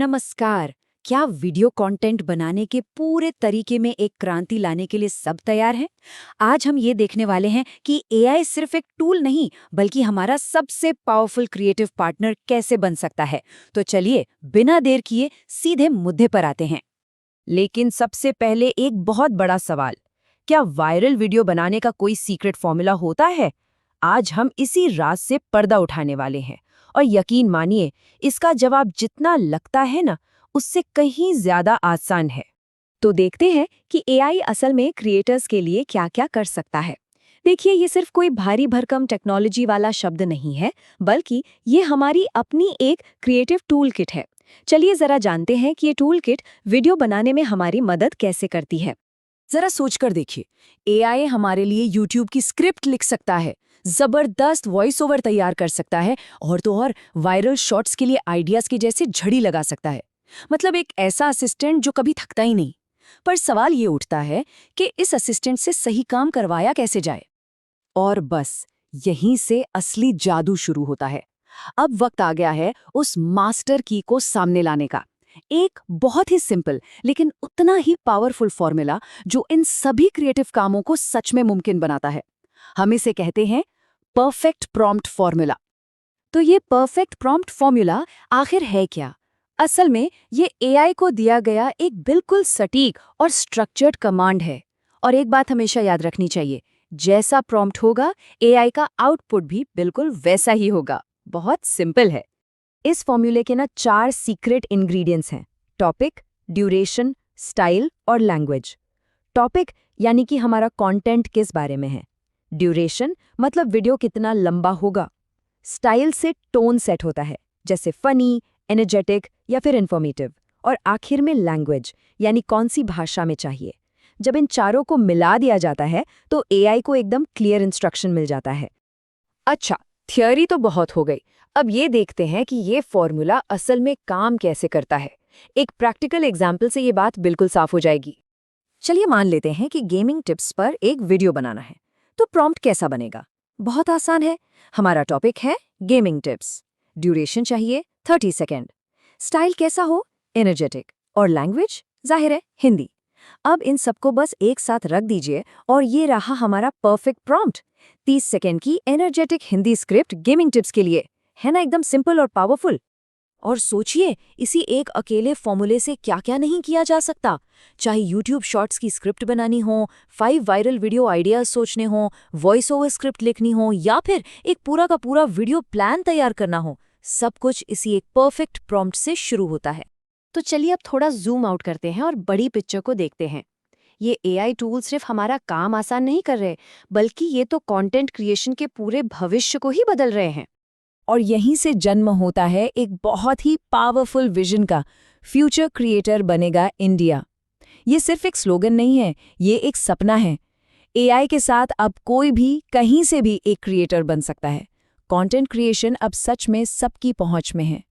नमस्कार। क्या video content बनाने के पूरे तरीके में एक क्रांति लाने के लिए सब तैयार हैं? आज हम ये देखने वाले हैं कि एआई सिर्फ एक टूल नहीं, बल्कि हमारा सबसे पावरफुल क्रिएटिव पार्टनर कैसे बन सकता है। तो चलिए, बिना देर किए सीधे मुद्दे पर आते हैं। लेकिन सबसे पहले एक बहुत बड़ा सवाल, क्या वायरल वीडियो बनाने का कोई सीक्रेट फॉर्मूला होता है? आज हम इसी राज से पर्दा उठाने वाले हैं। और यकीन मानिए, इसका जवाब जितना लगता है ना, उससे कहीं ज्यादा आसान है। तो देखते हैं कि एआई असल में क्रिएटर्स के लिए क्या-क्या कर सकता है। देखिए, ये सिर्फ कोई भारी भरकम टेक्नोलॉजी वाला शब्द नहीं है, बल्कि ये हमारी अपनी एक क्रिएटिव टूल किट है। चलिए जरा जानते हैं कि ये टूल किट वीडियो बनाने में हमारी मदद कैसे करती है। जरा सोचकर देखिए, एआई हमारे लिए यूट्यूब की स्क्रिप्ट लिख सकता है, जबरदस्त वॉइस ओवर तैयार कर सकता है, और तो और वायरल शॉट्स के लिए आइडियाज की जैसे झड़ी लगा सकता है। मतलब एक ऐसा असिस्टेंट जो कभी थकता ही नहीं। पर सवाल ये उठता है कि इस असिस्टेंट से सही काम करवाया कैसे जाए? और बस यहीं से असली जादू शुरू होता है। अब वक्त आ गया है उस मास्टर की को सामने लाने का। एक बहुत ही सिंपल लेकिन उतना ही पावरफुल फॉर्मूला जो इन सभी क्रिएटिव कामों को सच में मुमकिन बनाता है। हम इसे कहते हैं परफेक्ट प्रॉम्प्ट फॉर्मूला। तो ये परफेक्ट प्रॉम्प्ट फॉर्मूला आखिर है क्या? असल में ये एआई को दिया गया एक बिल्कुल सटीक और स्ट्रक्चर्ड कमांड है। और एक बात हमेशा याद रखनी चाहिए, जैसा प्रॉम्प्ट होगा एआई का आउटपुट भी बिल्कुल वैसा ही होगा। बहुत सिंपल है। इस फॉर्मूले के ना 4 सीक्रेट इंग्रेडिएंट्स हैं: टॉपिक, ड्यूरेशन, स्टाइल और लैंग्वेज। टॉपिक यानी कि हमारा कंटेंट किस बारे में है। ड्यूरेशन मतलब वीडियो कितना लंबा होगा। स्टाइल से टोन सेट होता है, जैसे फनी, एनर्जेटिक या फिर इन्फॉर्मेटिव। और आखिर में लैंग्वेज यानी कौन सी भाषा में चाहिए। जब इन चारों को मिला दिया जाता है तो एआई को एकदम क्लियर इंस्ट्रक्शन मिल जाता है। अच्छा, थियोरी तो बहुत हो गई। अब ये देखते हैं कि ये फॉर्मूला असल में काम कैसे करता है। एक प्रैक्टिकल एग्जाम्पल से ये बात बिल्कुल साफ हो जाएगी। चलिए मान लेते हैं कि गेमिंग टिप्स पर एक वीडियो बनाना है। तो प्रॉम्प्ट कैसा बनेगा? बहुत आसान है। हमारा टॉपिक है गेमिंग टिप्स। ड्यूरेशन चाहिए 30 सेकेंड। स्टाइल कैसा हो? एनर्जेटिक। और लैंग्वेज जाहिर है हिंदी। अब इन सबको बस एक साथ रख दीजिए और ये रहा हमारा परफेक्ट प्रॉम्प्ट। 30 सेकेंड की energetic Hindi script gaming tips के लिए। है ना एकदम सिंपल और पावरफुल। और सोचिए, इसी एक अकेले फॉर्मूले से क्या क्या नहीं किया जा सकता। चाहे यूट्यूब शॉर्ट्स की स्क्रिप्ट बनानी हो, 5 वायरल वीडियो आइडियाज सोचने हो, वॉइस ओवर स्क्रिप्ट लिखनी हो, या फिर एक पूरा का पूरा वीडियो प्लान तैयार करना हो, सब कुछ इसी एक परफेक्ट प्रॉम्प्ट से शुरू होता है। तो चलिए अब थोड़ा जूम आउट करते हैं और बड़ी पिक्चर को देखते हैं। ये एआई टूल सिर्फ हमारा काम आसान नहीं कर रहे, बल्कि ये तो कंटेंट क्रिएशन के पूरे भविष्य को ही बदल रहे हैं। और यहीं से जन्म होता है एक बहुत ही पावरफुल विजन का, फ्यूचर क्रिएटर बनेगा इंडिया। ये सिर्फ एक स्लोगन नहीं है, ये एक सपना है। एआई के साथ अब कोई भी कहीं से भी एक क्रिएटर बन सकता है। कंटेंट क्रिएशन अब सच में सबकी पहुंच में है।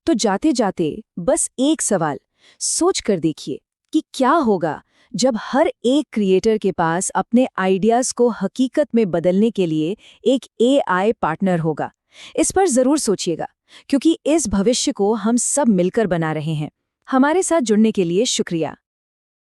तो जाते जाते बस एक सवाल सोच कर देखिए कि क्या होगा जब हर एक क्रिएटर के पास अपने आइडियाज को हकीकत में बदलने के लिए एक एआई पार्टनर होगा। इस पर जरूर सोचिएगा, क्योंकि इस भविष्य को हम सब मिलकर बना रहे हैं। हमारे साथ जुड़ने के लिए शुक्रिया।